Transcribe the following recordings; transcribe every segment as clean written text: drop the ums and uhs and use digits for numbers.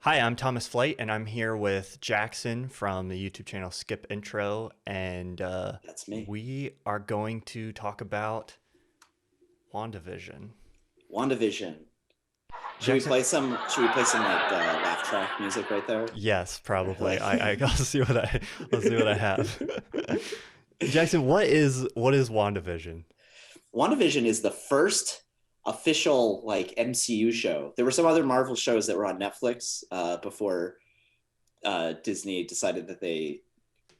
Hi, I'm Thomas Flight, and I'm here with Jackson from the YouTube channel Skip Intro, and That's me. we are going to talk about WandaVision. WandaVision. Jackson, Should we play some like laugh track music right there? yes, probably. Like, I'll see what I'll see what I have. Jackson, what is WandaVision? WandaVision is the first official like MCU show. There were some other Marvel shows that were on Netflix before Disney decided that it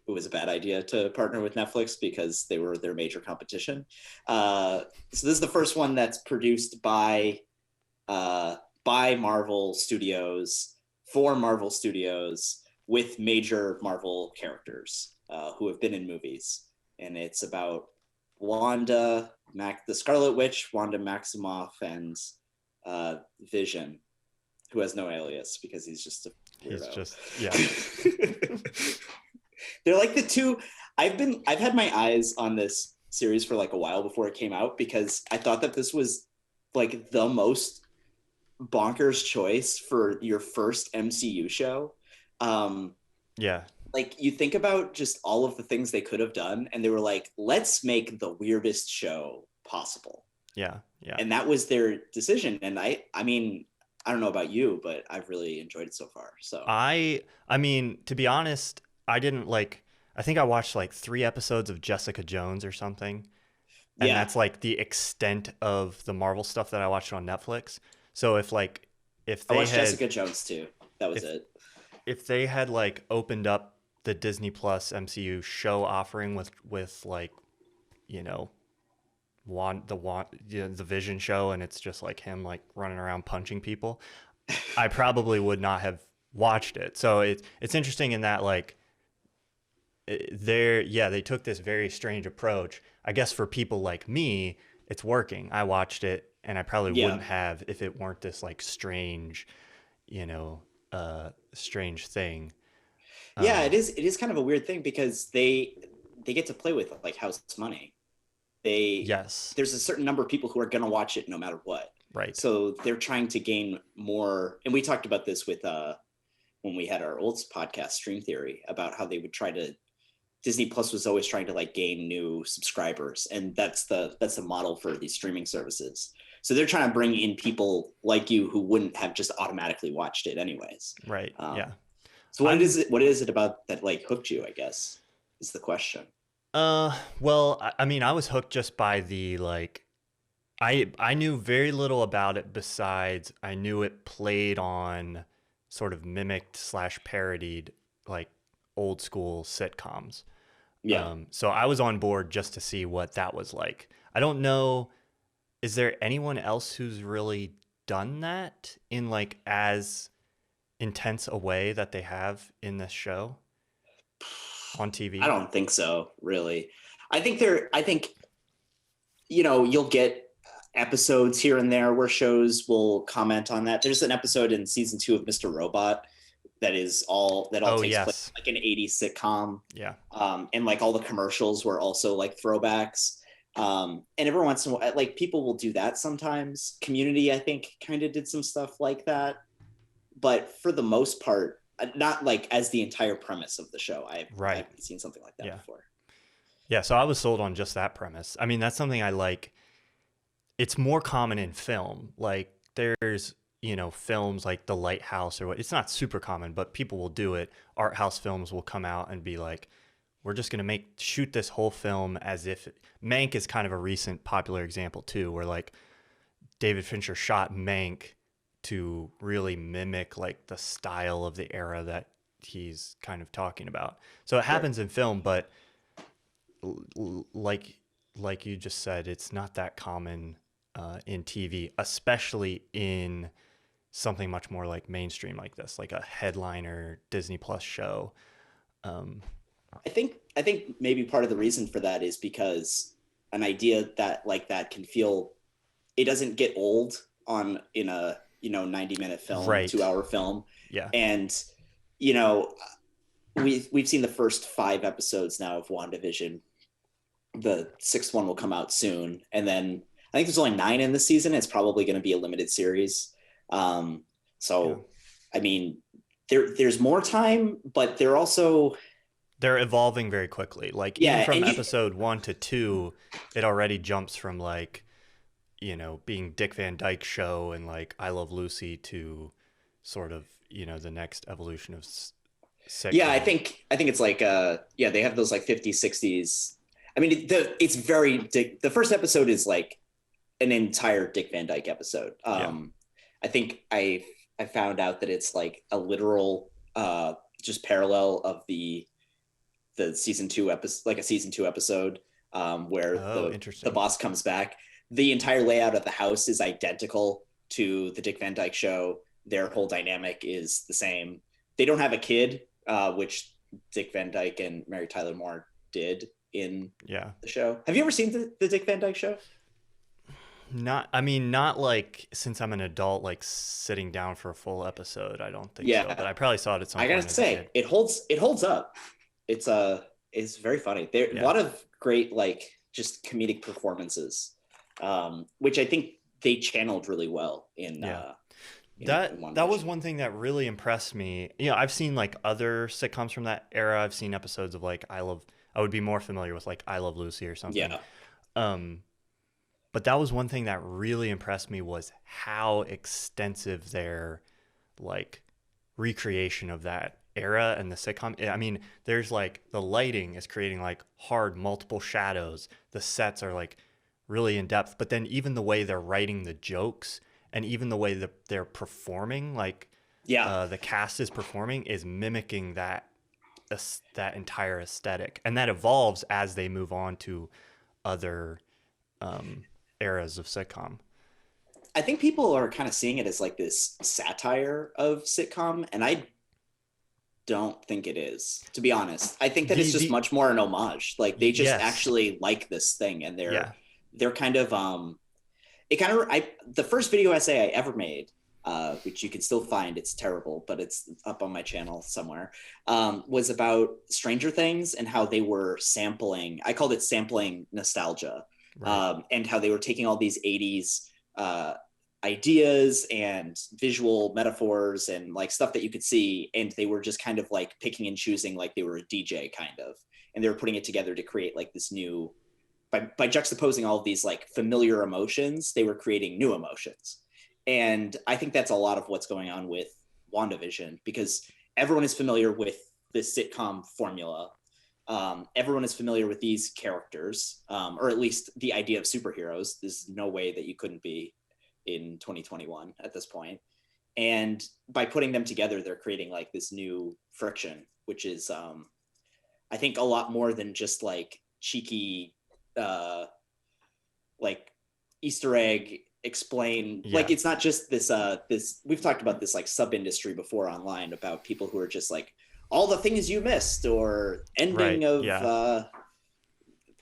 was a bad idea to partner with Netflix because they were their major competition. So this is the first one that's produced by Marvel Studios for Marvel Studios with major Marvel characters who have been in movies, and it's about the Scarlet Witch, Wanda Maximoff, and Vision, who has no alias because he's just a weirdo. He's just yeah. They're like the two. I've had my eyes on this series for like a while before it came out because I thought that this was like the most bonkers choice for your first MCU show. Yeah. Like you think about just all of the things they could have done, and they were like, let's make the weirdest show possible. Yeah. Yeah. And that was their decision. And I mean, I don't know about you, but I've really enjoyed it so far. So I mean, to be honest, I didn't like I think I watched like 3 episodes of Jessica Jones or something. And yeah, that's like the extent of the Marvel stuff that I watched on Netflix. So if I they watched had Jessica Jones too. That was if it. if they had like opened up the Disney Plus MCU show offering with like, you know, the Vision show, and it's just like him like running around punching people, I probably would not have watched it. So it's interesting in that like they took this very strange approach. I guess for people like me, it's working. I watched it, and I probably Yeah, wouldn't have if it weren't this like strange, you know, strange thing. yeah. Um, It is kind of a weird thing because they get to play with like house money. They yes, There's a certain number of people who are going to watch it no matter what. right. So they're trying to gain more. And we talked about this with when we had our old podcast Stream Theory about how they would try to Disney Plus was always trying to like gain new subscribers, and that's the model for these streaming services. So they're trying to bring in people like you who wouldn't have just automatically watched it anyways. Right. Um, Yeah. so what is it about that like hooked you? I guess is the question. Well, I mean, I was hooked just by the like I knew very little about it besides I knew it played on sort of mimicked slash parodied like old school sitcoms. Yeah. So I was on board just to see what that was like. I don't know, is there anyone else who's really done that in like as intense a way that they have in this show on I TV? don't think so, really. I think you'll get episodes here and there where shows will comment on that. There's an episode in season 2 of Mr. Robot that all Oh, takes place yes. like an 80s sitcom. Yeah. And like all the commercials were also like throwbacks. And every once in a while, like people will do that sometimes. Community, I think, kind of did some stuff like that. But for the most part, not like as the entire premise of the show. I Right. haven't seen something like that Yeah. before. Yeah, so I was sold on just that premise. I mean, that's something I like. It's more common in film. Like there's, films like The Lighthouse or what. It's not super common, but people will do it. Art house films will come out and be like, we're just going to shoot this whole film as if Mank is kind of a recent popular example too, where like David Fincher shot Mank to really mimic like the style of the era that he's kind of talking about. So it Sure. happens in film, but like you just said, it's not that common in TV, especially in something much more like mainstream like this, like a headliner Disney Plus show. Um, I think maybe part of the reason for that is because an idea that like that can feel it doesn't get old on in a 90-minute film, right. 2-hour film. Yeah. And you know we've seen the first 5 episodes now of WandaVision. The 6th one will come out soon, and then I think there's only 9 in the season. It's probably going to be a limited series. Yeah. So I mean, there's more time, but they're evolving very quickly. Like even yeah, from and episode 1 to 2, it already jumps from like, being Dick Van Dyke Show and like I Love Lucy to sort of, the next evolution of yeah, I sitcom. think it's like yeah, they have those like 50s, 60s. I mean, it's very the first episode is like an entire Dick Van Dyke episode. Yeah. I think I found out that it's like a literal just parallel of the season 2 episode, like a season 2 episode, where Oh, the interesting. boss comes back. The entire layout of the house is identical to the Dick Van Dyke Show. Their whole dynamic is the same. They don't have a kid, which Dick Van Dyke and Mary Tyler Moore did in Yeah. the show. Have you ever seen the Dick Van Dyke Show? Not like since I'm an adult, like sitting down for a full episode. I don't think so, Yeah, but I probably saw it at some I point gotta as a say kid. it holds up. It's very funny. There a Yeah. lot of great like just comedic performances, which I think they channeled really well in Yeah. in That was WandaVision. one thing that really impressed me. I've seen like other sitcoms from that era. I've seen episodes of like I would be more familiar with like I Love Lucy or something. Yeah, Um, but that was one thing that really impressed me was how extensive their like recreation of that era and the sitcom. I mean, there's like the lighting is creating like hard multiple shadows. The sets are like really in depth, but then even the way they're writing the jokes and even the way that they're performing, like yeah. the cast is performing, is mimicking that entire aesthetic, and that evolves as they move on to other eras of sitcom. I think people are kind of seeing it as like this satire of sitcom, and I don't think it is, to be honest. I think that it's just The much more an homage. Like they just Yes, actually like this thing, and yeah, they're kind of it kind of I the first video essay I ever made, which you can still find. It's terrible, but it's up on my channel somewhere. Was about Stranger Things and how they were sampling. I called it sampling nostalgia, right. and how they were taking all these '80s ideas and visual metaphors and like stuff that you could see, and they were just kind of like picking and choosing, like they were a DJ kind of, and they were putting it together to create like this new. By juxtaposing all of these like familiar emotions, they were creating new emotions. And I think that's a lot of what's going on with WandaVision, because everyone is familiar with the sitcom formula. Everyone is familiar with these characters, or at least the idea of superheroes. There's no way that you couldn't be in 2021 at this point. And by putting them together, they're creating like this new friction, which is, I think, a lot more than just like cheeky, like Easter egg explain. Yeah, Like it's not just this. We've talked about this like sub industry before online about people who are just like all the things you missed or ending right. of Yeah.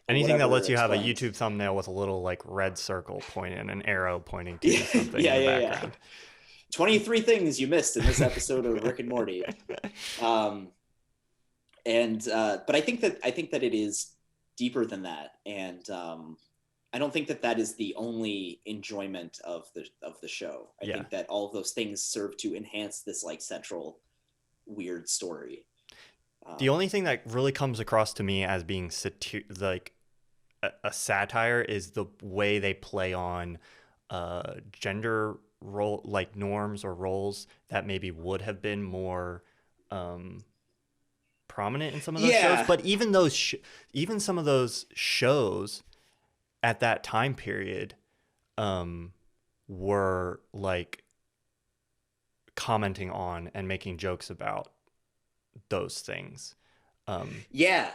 Anything that whatever lets you have a explained. YouTube thumbnail with a little like red circle pointing and an arrow pointing to Yeah, something in yeah, the yeah, yeah. background. 23 things you missed in this episode of Rick and Morty. Um, and but I think that it is deeper than that, and I don't think that that is the only enjoyment of the show. I Yeah. think that all of those things serve to enhance this like central weird story. The Um, only thing that really comes across to me as being like a satire is the way they play on gender role, like norms or roles that maybe would have been more um, prominent in some of those shows. yeah, But even even some of those shows at that time period um, were like commenting on and making jokes about those things. Um, yeah.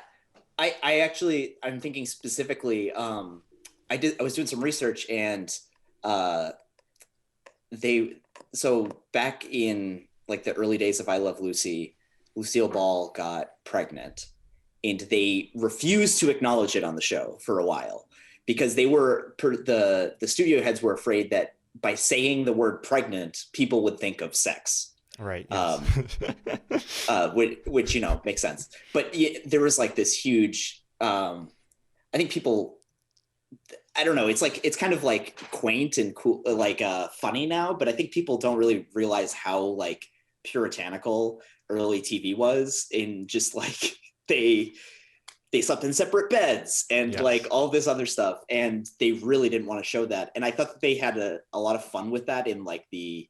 I actually I'm thinking specifically. I was doing some research, and uh, they so back in like the early days of I Love Lucy, Lucille Ball got pregnant, and they refused to acknowledge it on the show for a while because the studio heads were afraid that by saying the word pregnant, people would think of sex. right. Yes. Um, which makes sense. But yeah, there was like this huge. I think people. I don't know. It's kind of like quaint and cool, like funny now. But I think people don't really realize how like puritanical early TV was, in just like they slept in separate beds and like all this other stuff, and they really didn't want to show that. And I thought that they had a lot of fun with that in like the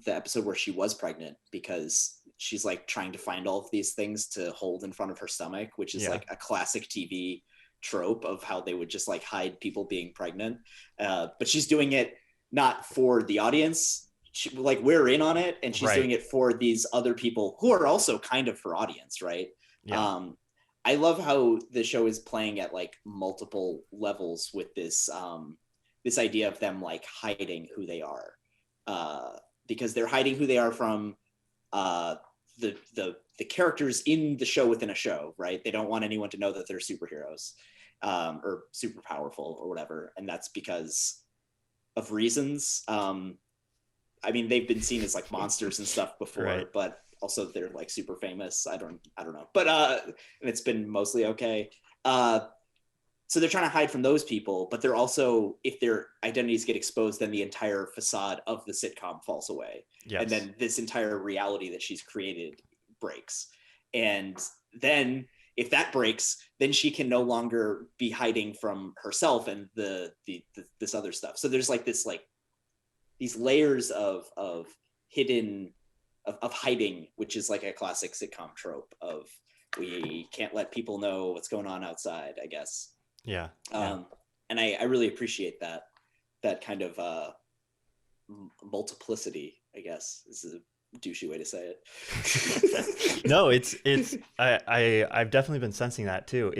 episode where she was pregnant, because she's like trying to find all of these things to hold in front of her stomach, which is like a classic TV trope of how they would just like hide people being pregnant. But she's doing it not for the audience. Like we're in on it, and she's doing it for these other people who are also kind of her audience, right? I love how the show is playing at like multiple levels with this this idea of them like hiding who they are, because they're hiding who they are from the characters in the show within a show, right? They don't want anyone to know that they're superheroes or super powerful or whatever, and that's because of reasons. I mean, they've been seen as like monsters and stuff before, but also they're like super famous. I don't know, but and it's been mostly okay. So they're trying to hide from those people, but they're also, if their identities get exposed, then the entire facade of the sitcom falls away. And then this entire reality that she's created breaks. And then if that breaks, then she can no longer be hiding from herself and this other stuff. So there's like this, like these layers of hidden, of hiding, which is like a classic sitcom trope of, we can't let people know what's going on outside, I guess. And I really appreciate that kind of multiplicity, I guess. This is a douchey way to say it. No, I've definitely been sensing that too.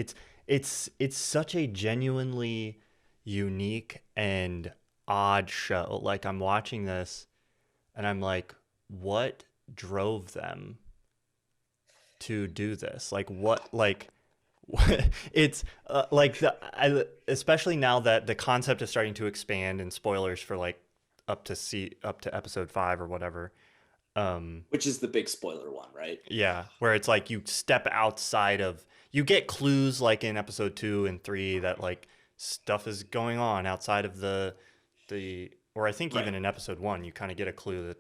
It's such a genuinely unique and odd show. Like, I'm watching this and I'm like, what drove them to do this? Like, what, like, it's like especially now that the concept is starting to expand, and spoilers for like up to episode 5 or whatever, which is the big spoiler one, right? Where it's like you step outside of, you get clues like in episode 2 and 3 that like stuff is going on outside of the or I think even in episode 1 you kind of get a clue that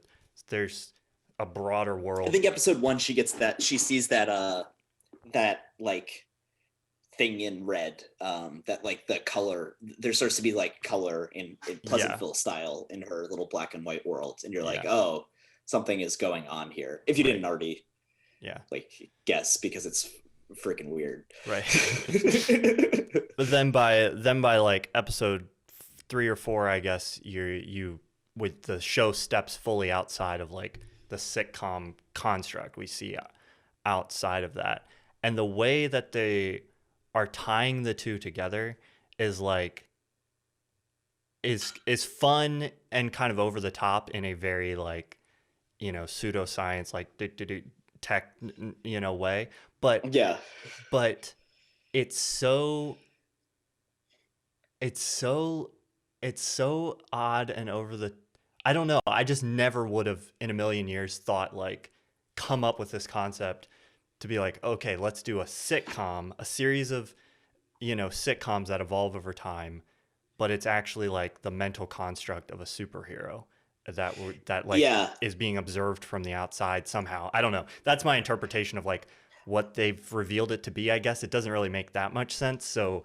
there's a broader world. I think episode 1 she sees that like thing in red, that like the color, there starts to be like color in Pleasantville style in her little black and white world, and you're like, oh, something is going on here, if you didn't already like guess, because it's freaking weird, But then by like episode 3 or 4, I guess, you with the show steps fully outside of like the sitcom construct we see outside of that, and the way that they are tying the two together is like is fun and kind of over the top in a very like, you know, pseudoscience, like tech, you know, way, but it's so odd and over the, I don't know, I just never would have in a million years thought like come up with this concept to be like, okay, let's do a sitcom, a series of, you know, sitcoms that evolve over time, but it's actually like the mental construct of a superhero that like is being observed from the outside somehow. I don't know. That's my interpretation of like what they've revealed it to be. I guess it doesn't really make that much sense. So,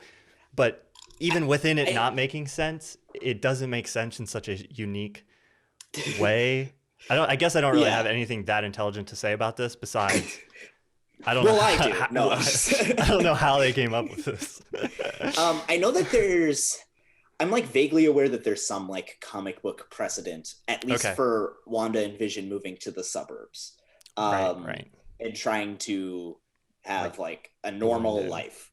but even within it not making sense, it doesn't make sense in such a unique way. I guess I don't really have anything that intelligent to say about this besides I don't know. I do. No, I don't know how they came up with this. I know that I'm like vaguely aware that there's some like comic book precedent, at least for Wanda and Vision moving to the suburbs, and trying to have like a normal life.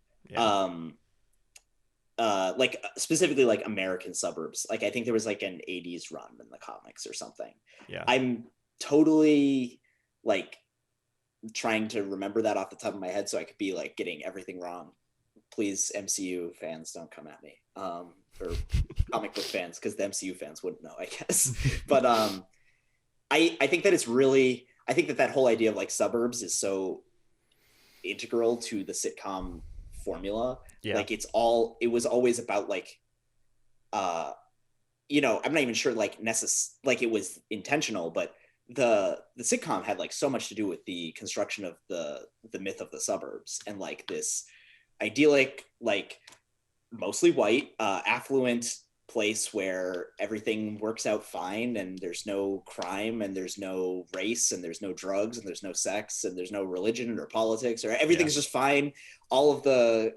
Like specifically like American suburbs. Like I think there was like an 80s run in the comics or something. I'm totally like trying to remember that off the top of my head, so I could be like getting everything wrong. Please, MCU fans, don't come at me, or comic book fans, because the MCU fans wouldn't know, I guess. But I think that it's really, I think that whole idea of like suburbs is so integral to the sitcom formula. Like it was always about like you know, I'm not even sure like like it was intentional, but the sitcom had like so much to do with the construction of the myth of the suburbs, and like this idyllic, like mostly white, affluent place where everything works out fine, and there's no crime, and there's no race, and there's no drugs, and there's no sex, and there's no religion or politics, or everything's just fine. All the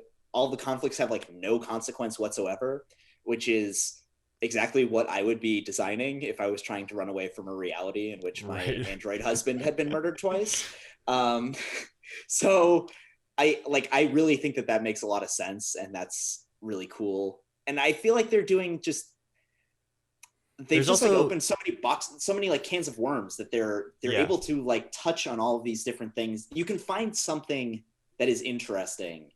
conflicts have like no consequence whatsoever, which is exactly what I would be designing if I was trying to run away from a reality in which my android husband had been murdered twice. So I really think that makes a lot of sense, and that's really cool. And I feel like they're doing just they've just like opened so many boxes, so many like cans of worms that they're able to like touch on all of these different things. You can find something that is interesting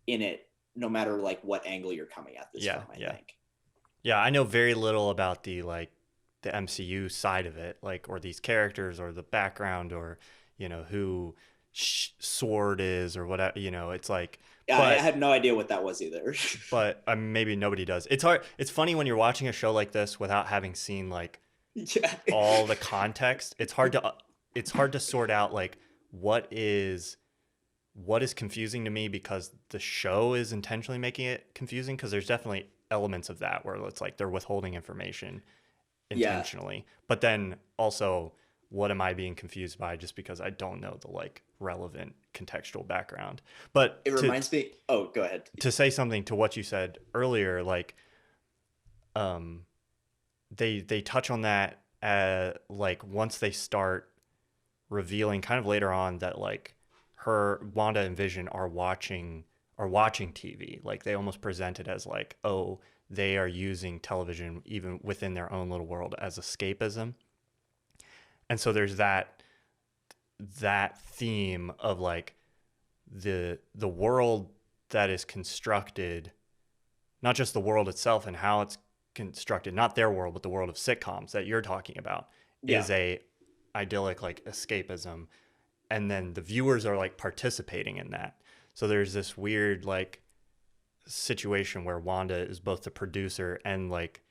in it, no matter like what angle you're coming at this from, I think. Yeah, I know very little about the MCU side of it, like, or these characters or the background, or, you know, who Sword is or whatever, you know, it's like, yeah, I had no idea what that was either. But maybe nobody does. It's hard. It's funny when you're watching a show like this without having seen like all the context. It's hard to sort out like what is confusing to me because the show is intentionally making it confusing, because there's definitely elements of that where it's like they're withholding information intentionally. But then also, what am I being confused by just because I don't know the like relevant contextual background? But it reminds me, go ahead. To say something to what you said earlier, like they touch on that like once they start revealing kind of later on that like Wanda and Vision are watching TV. Like they almost present it as like, oh, they are using television even within their own little world as escapism. And so there's that theme of like the world that is constructed, not just the world itself and how it's constructed, not their world, but the world of sitcoms that you're talking about is a idyllic like escapism. And then the viewers are like participating in that. So there's this weird like situation where Wanda is both the producer and like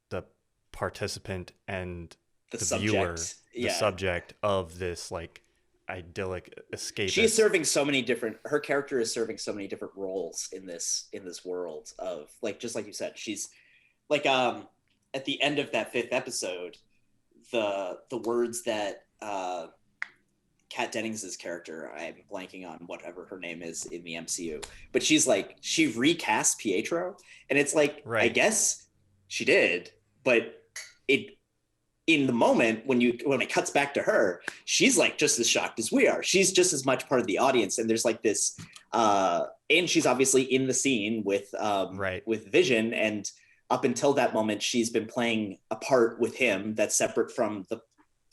the participant and the viewer, the subject of this like idyllic escape. She's serving so many different, her character is serving so many different roles in this world of like, just like you said, she's like at the end of that 5th episode, the words that Kat Dennings's character, I'm blanking on whatever her name is in the MCU, but she's like, she recast Pietro, and it's like, I guess she did, but in the moment when it cuts back to her, she's like just as shocked as we are. She's just as much part of the audience, and there's like this, and she's obviously in the scene with Vision, and up until that moment, she's been playing a part with him that's separate from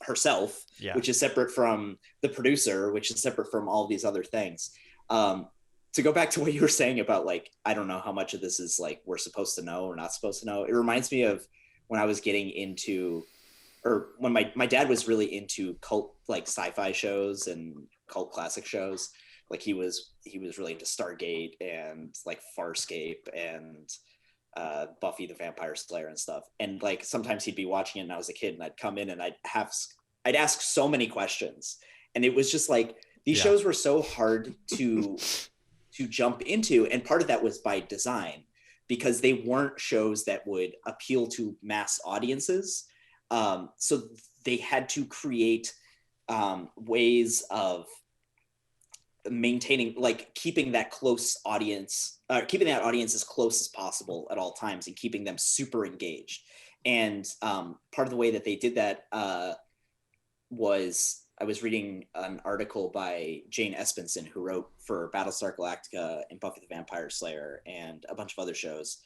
herself, which is separate from the producer, which is separate from all these other things. To go back to what you were saying about like, I don't know how much of this is like we're supposed to know or not supposed to know. It reminds me of when I was getting into, or when my dad was really into cult like sci-fi shows and cult classic shows. Like he was really into Stargate and like Farscape and Buffy the Vampire Slayer and stuff. And like sometimes he'd be watching it and I was a kid, and I'd come in and I'd ask so many questions, and it was just like these shows were so hard to jump into, and part of that was by design because they weren't shows that would appeal to mass audiences, so they had to create ways of maintaining, like keeping that close audience, keeping that audience as close as possible at all times, and keeping them super engaged. And part of the way that they did that was, I was reading an article by Jane Espenson, who wrote for Battlestar Galactica and Buffy the Vampire Slayer and a bunch of other shows.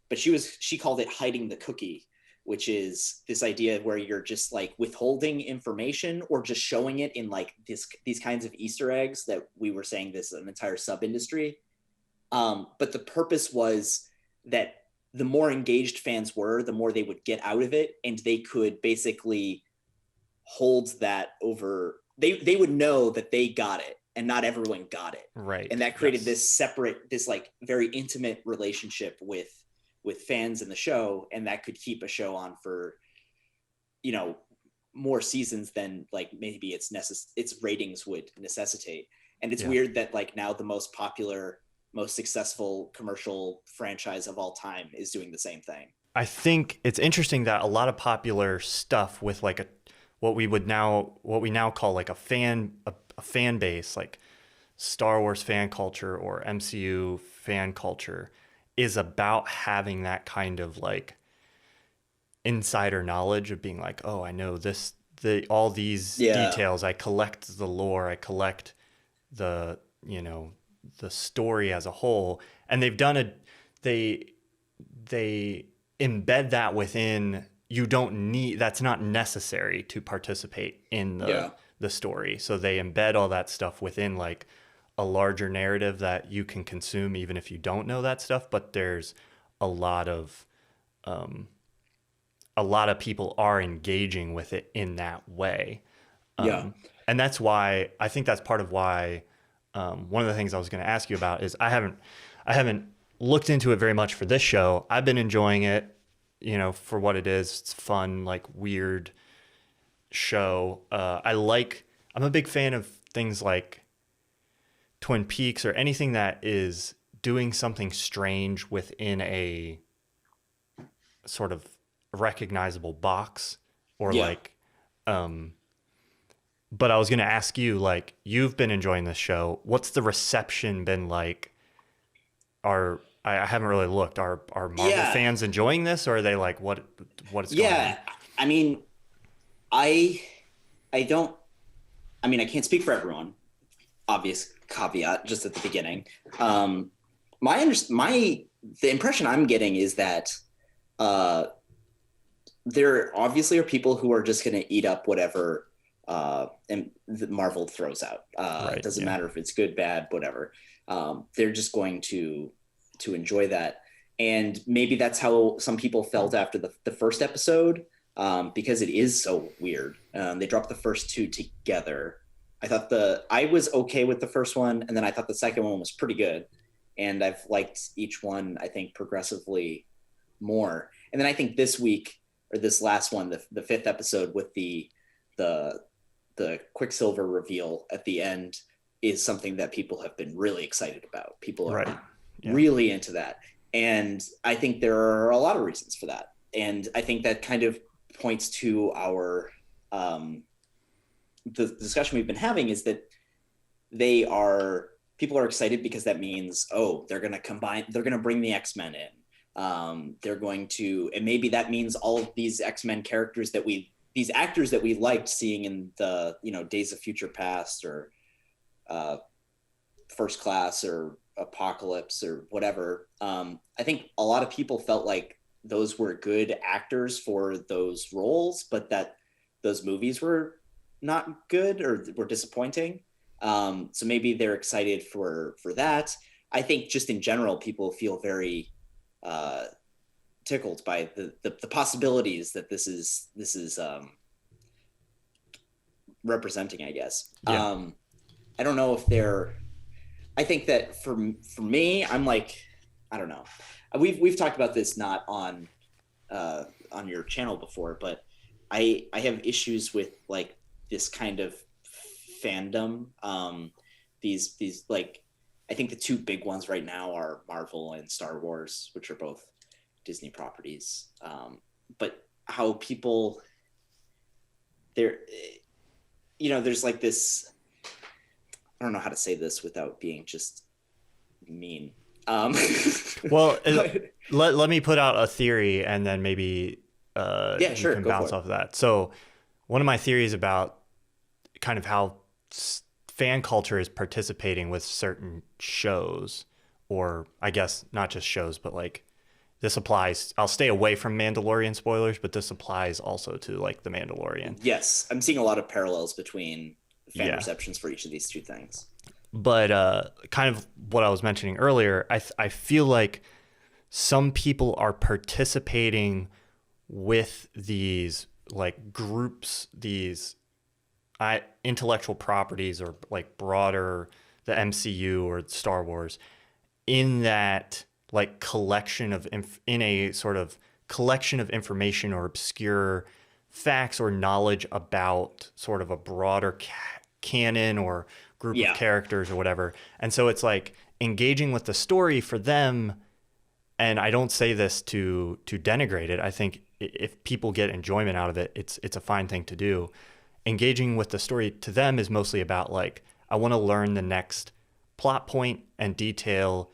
But she called it hiding the cookie, which is this idea where you're just like withholding information or just showing it in like these kinds of Easter eggs that we were saying this is an entire sub industry. But the purpose was that the more engaged fans were, the more they would get out of it, and they could basically hold that over. They would know that they got it, and not everyone got it. Right. And that created this separate, this like very intimate relationship with fans in the show, and that could keep a show on for, more seasons than like maybe its ratings would necessitate. And it's Yeah. weird that like now the most popular, most successful commercial franchise of all time is doing the same thing. I think it's interesting that a lot of popular stuff with like what we now call like a fan base, like Star Wars fan culture or MCU fan culture, is about having that kind of like insider knowledge of being like, oh, I know all these details. I collect the lore. I collect the story as a whole. And they embed that within, that's not necessary to participate in the story. So they embed all that stuff within like a larger narrative that you can consume even if you don't know that stuff. But there's a lot of people are engaging with it in that way. And that's why, I think that's part of why, one of the things I was going to ask you about is I haven't looked into it very much for this show. I've been enjoying it, for what it is. It's fun, like weird show. I'm a big fan of things like Twin Peaks or anything that is doing something strange within a sort of recognizable box or but I was going to ask you, like, you've been enjoying this show. What's the reception been like? I haven't really looked. Are Marvel fans enjoying this, or are they like, what is going on? I mean, I can't speak for everyone. Obvious caveat just at the beginning. The impression I'm getting is that there obviously are people who are just going to eat up whatever and Marvel throws out. It doesn't matter if it's good, bad, whatever. They're just going to enjoy that. And maybe that's how some people felt after the first episode, because it is so weird. They dropped the first two together. I was okay with the first one, and then I thought the second one was pretty good. And I've liked each one, I think, progressively more. And then I think this week, or this last one, the fifth episode with the Quicksilver reveal at the end is something that people have been really excited about. People are really into that. And I think there are a lot of reasons for that. And I think that kind of points to our, the discussion we've been having is that people are excited because that means, they're going to bring the X-Men in. They're going to, and maybe that means all of these X-Men characters these actors that we liked seeing in the, Days of Future Past or First Class or Apocalypse or whatever. I think a lot of people felt like those were good actors for those roles, but that those movies were not good or were disappointing. So maybe they're excited for that. I think just in general, people feel very tickled by the possibilities that this is representing, I guess. I don't know if I think that for me, I'm like, I don't know. We've talked about this not on your channel before, but I have issues with like this kind of fandom. These like, I think the two big ones right now are Marvel and Star Wars, which are both Disney properties. But how people there's like this, I don't know how to say this without being just mean. Well, let me put out a theory and then maybe you can bounce off of that. So one of my theories about kind of how fan culture is participating with certain shows, or I guess not just shows, but like this applies, I'll stay away from Mandalorian spoilers, but this applies also to like The Mandalorian. Yes, I'm seeing a lot of parallels between fan receptions for each of these two things. But kind of what I was mentioning earlier, I feel like some people are participating with these like groups, these intellectual properties, or like broader the MCU or Star Wars, in that like collection of in a sort of collection of information or obscure facts or knowledge about sort of a broader canon or group of characters or whatever. And so it's like engaging with the story for them. And I don't say this to denigrate it. I think if people get enjoyment out of it, it's a fine thing to do. Engaging with the story to them is mostly about like, I want to learn the next plot point and detail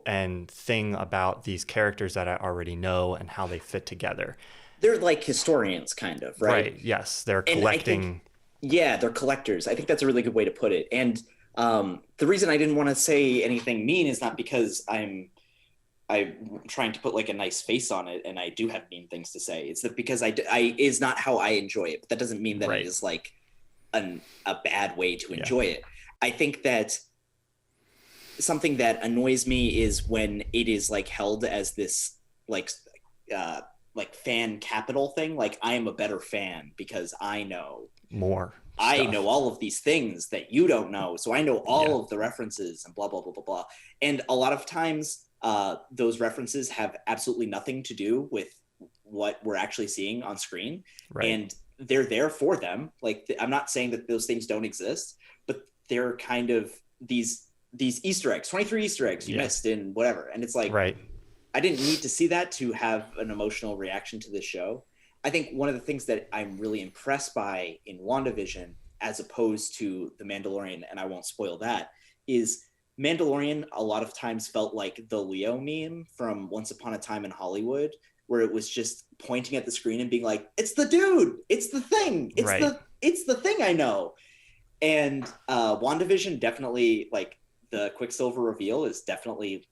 and thing about these characters that I already know and how they fit together. They're like historians, kind of, right? Right. Yes. They're collecting. They're collectors. I think that's a really good way to put it. And the reason I didn't want to say anything mean is not because I'm trying to put like a nice face on it, and I do have mean things to say. It's that because I is not how I enjoy it, but that doesn't mean that it is like a bad way to enjoy it. I think that something that annoys me is when it is like held as this like fan capital thing. Like, I am a better fan because I know more stuff. I know all of these things that you don't know. So I know all of the references and blah, blah, blah, blah, blah. And a lot of times those references have absolutely nothing to do with what we're actually seeing on screen. Right. And they're there for them. Like, I'm not saying that those things don't exist, but they're kind of these Easter eggs, 23 Easter eggs you missed in whatever. And it's like, I didn't need to see that to have an emotional reaction to this show. I think one of the things that I'm really impressed by in WandaVision, as opposed to The Mandalorian, and I won't spoil that, is Mandalorian a lot of times felt like the Leo meme from Once Upon a Time in Hollywood, where it was just pointing at the screen and being like, it's the dude, it's the thing, it's the thing I know. And WandaVision definitely, like, the Quicksilver reveal is definitely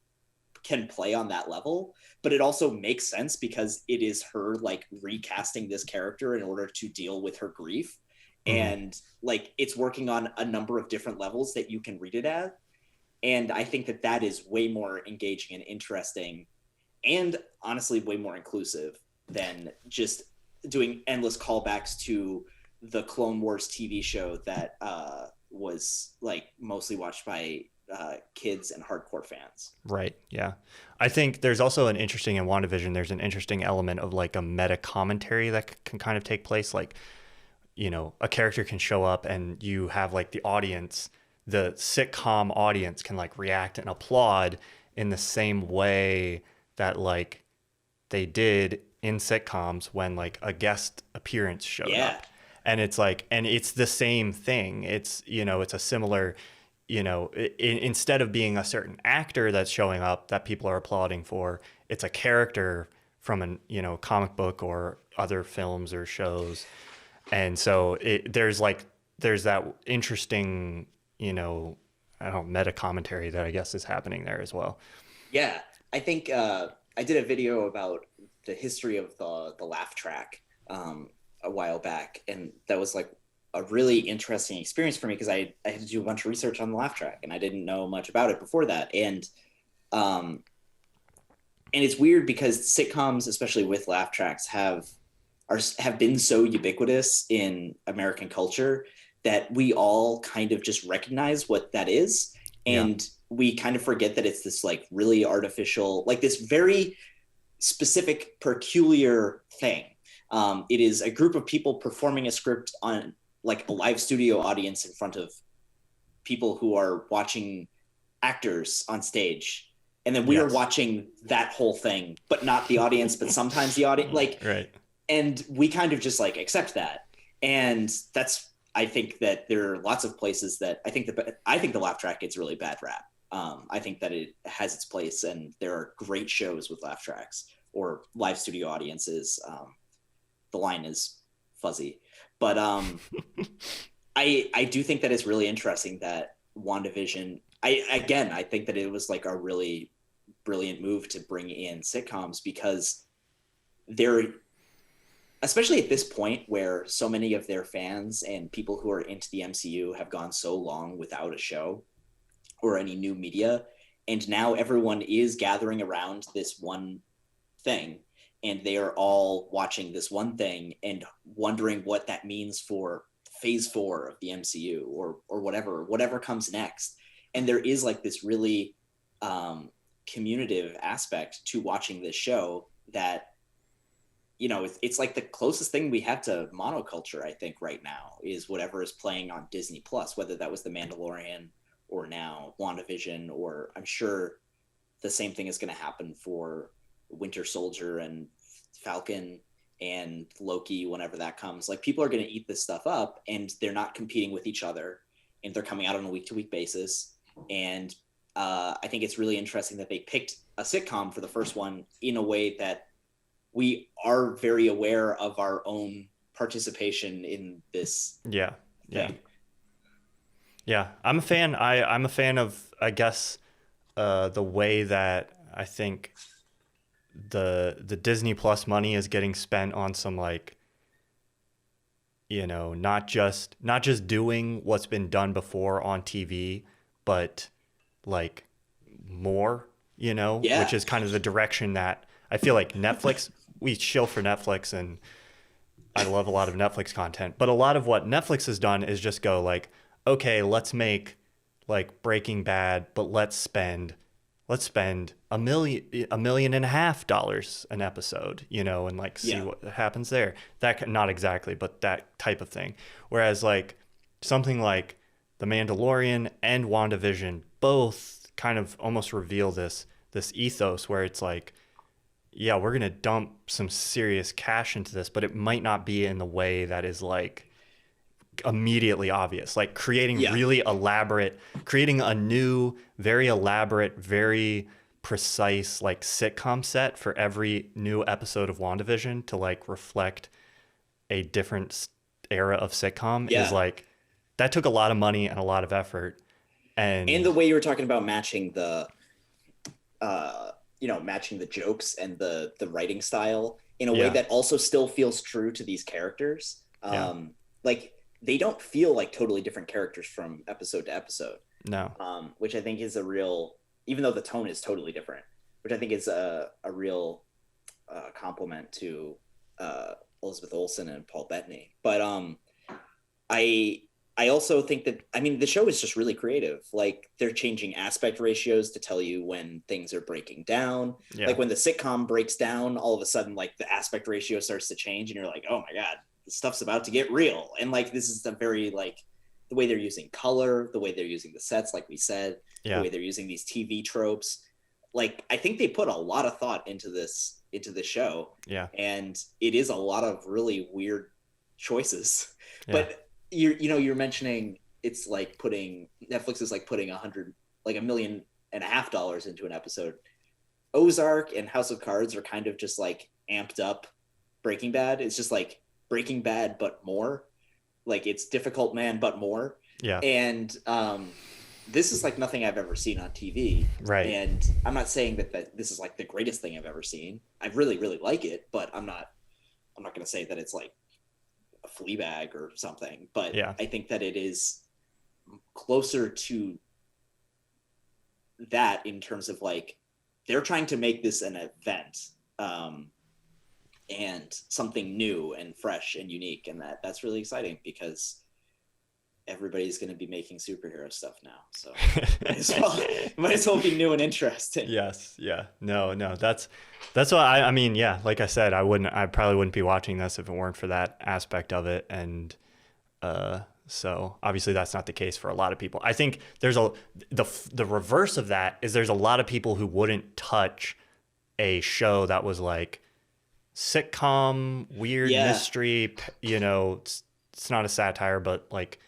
can play on that level, but it also makes sense because it is her like recasting this character in order to deal with her grief. And like, it's working on a number of different levels that you can read it at. And I think that that is way more engaging and interesting, and honestly way more inclusive than just doing endless callbacks to the Clone Wars TV show that was like mostly watched by kids and hardcore fans. Right. Yeah. I think there's also an interesting in WandaVision, there's an interesting element of like a meta commentary that can kind of take place. Like, you know, a character can show up and you have like the audience, the sitcom audience can like react and applaud in the same way that like they did in sitcoms when like a guest appearance showed up. And it's like, and it's the same thing. It's, you know, it's a similar, you know, instead of being a certain actor that's showing up that people are applauding for, it's a character from an, you know, comic book or other films or shows. And so there's that interesting, you know, I don't know, meta commentary that I guess is happening there as well. Yeah. I think I did a video about the history of the laugh track a while back. And that was like a really interesting experience for me because I had to do a bunch of research on the laugh track and I didn't know much about it before that. And it's weird because sitcoms, especially with laugh tracks, have been so ubiquitous in American culture that we all kind of just recognize what that is. And we kind of forget that it's this like really artificial, like this very specific, peculiar thing. It is a group of people performing a script on like a live studio audience in front of people who are watching actors on stage. And then we are watching that whole thing, but not the audience, but sometimes the audience, like, and we kind of just like accept that. And that's, I think that there are lots of places that I think the laugh track gets really bad rap. I think that it has its place and there are great shows with laugh tracks or live studio audiences. The line is fuzzy, but I do think that it's really interesting that WandaVision, I think that it was like a really brilliant move to bring in sitcoms because they're, especially at this point where so many of their fans and people who are into the MCU have gone so long without a show or any new media. And now everyone is gathering around this one thing and they are all watching this one thing and wondering what that means for phase 4 of the MCU or whatever comes next. And there is like this really communicative aspect to watching this show that it's like the closest thing we have to monoculture, I think, right now is whatever is playing on Disney Plus, whether that was The Mandalorian or now WandaVision, or I'm sure the same thing is going to happen for Winter Soldier and Falcon and Loki whenever that comes. Like, people are going to eat this stuff up, and they're not competing with each other, and they're coming out on a week-to-week basis. And I think it's really interesting that they picked a sitcom for the first one in a way that we are very aware of our own participation in this thing. Yeah, I'm a fan. I'm a fan of, I guess, the way that I think the Disney Plus money is getting spent on some, like, not just doing what's been done before on TV, but like more, which is kind of the direction that I feel like Netflix, we shill for Netflix, and I love a lot of Netflix content, but a lot of what Netflix has done is just go like, okay, let's make like Breaking Bad, but let's spend $1.5 million an episode, and like see what happens there. That, not exactly, but that type of thing. Whereas like something like The Mandalorian and WandaVision both kind of almost reveal this ethos where it's like, yeah, we're going to dump some serious cash into this, but it might not be in the way that is like immediately obvious. Like creating creating a new, very elaborate, very precise like sitcom set for every new episode of WandaVision to like reflect a different era of sitcom is like, that took a lot of money and a lot of effort. And the way you were talking about matching the matching the jokes and the writing style in a way that also still feels true to these characters. Like, they don't feel like totally different characters from episode to episode. No. Which I think is a real, even though the tone is totally different, which I think is a real compliment to Elizabeth Olsen and Paul Bettany. But I also think that, the show is just really creative. Like, they're changing aspect ratios to tell you when things are breaking down. Yeah. Like when the sitcom breaks down, all of a sudden, like the aspect ratio starts to change and you're like, oh my God, this stuff's about to get real. And like, this is the very, like, the way they're using color, the way they're using the sets, like we said, the way they're using these TV tropes. Like, I think they put a lot of thought into this show. Yeah. And it is a lot of really weird choices. Yeah. But you're mentioning it's like Netflix is like putting $1.5 million into an episode. Ozark and House of Cards are kind of just like amped up Breaking Bad. It's just like Breaking Bad, but more. Like, it's Difficult Man, but more. Yeah. And this is like nothing I've ever seen on TV. Right. And I'm not saying that this is like the greatest thing I've ever seen. I really, really like it, but I'm not going to say that it's like a Fleabag or something. But I think that it is closer to that in terms of like, they're trying to make this an event and something new and fresh and unique. And that's really exciting because everybody's going to be making superhero stuff now. So might as well be new and interesting. Yes. Yeah. No, that's why I mean, yeah, like I said, I probably wouldn't be watching this if it weren't for that aspect of it. And, so obviously that's not the case for a lot of people. I think there's the reverse of that is there's a lot of people who wouldn't touch a show that was like sitcom, weird mystery, it's not a satire, but like,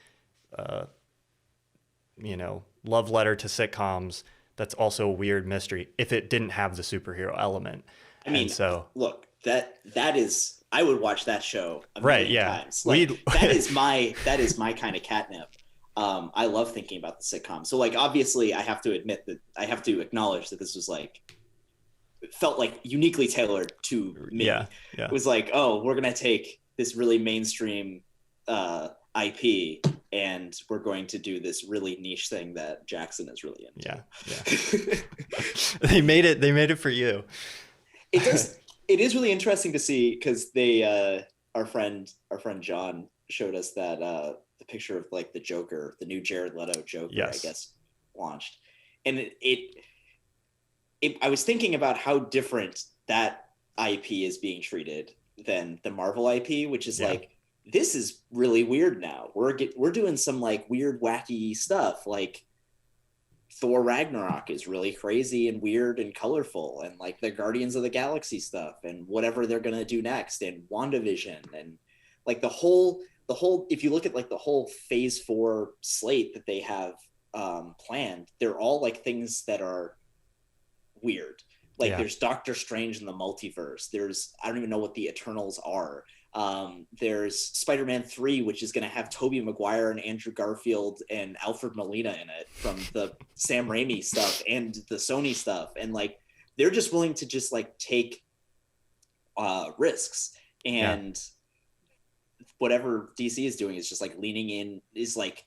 love letter to sitcoms that's also a weird mystery if it didn't have the superhero element. I mean, look, that is, I would watch that show a million times. Like, that is my kind of catnip. I love thinking about the sitcom. So like, obviously I have to acknowledge that this was like, it felt like uniquely tailored to me. Yeah. It was like, oh, we're going to take this really mainstream IP and we're going to do this really niche thing that Jackson is really into. Yeah. They made it for you. It is really interesting to see because they our friend John showed us that the picture of like the Joker, the new Jared Leto Joker, I guess, launched. And I was thinking about how different that IP is being treated than the Marvel IP, which is Yeah. like, this is really weird now. We're doing some like weird, wacky stuff. Like Thor Ragnarok is really crazy and weird and colorful, and like the Guardians of the Galaxy stuff and whatever they're gonna do next, and WandaVision, and like the whole if you look at like the whole phase 4 slate that they have planned, they're all like things that are weird. Like Yeah. there's Doctor Strange in the multiverse. There's, I don't even know what the Eternals are. There's Spider-Man 3, which is going to have Tobey Maguire and Andrew Garfield and Alfred Molina in it from the Sam Raimi stuff and the Sony stuff. And like, they're just willing to just like take risks. And whatever DC is doing is just like leaning in, is like,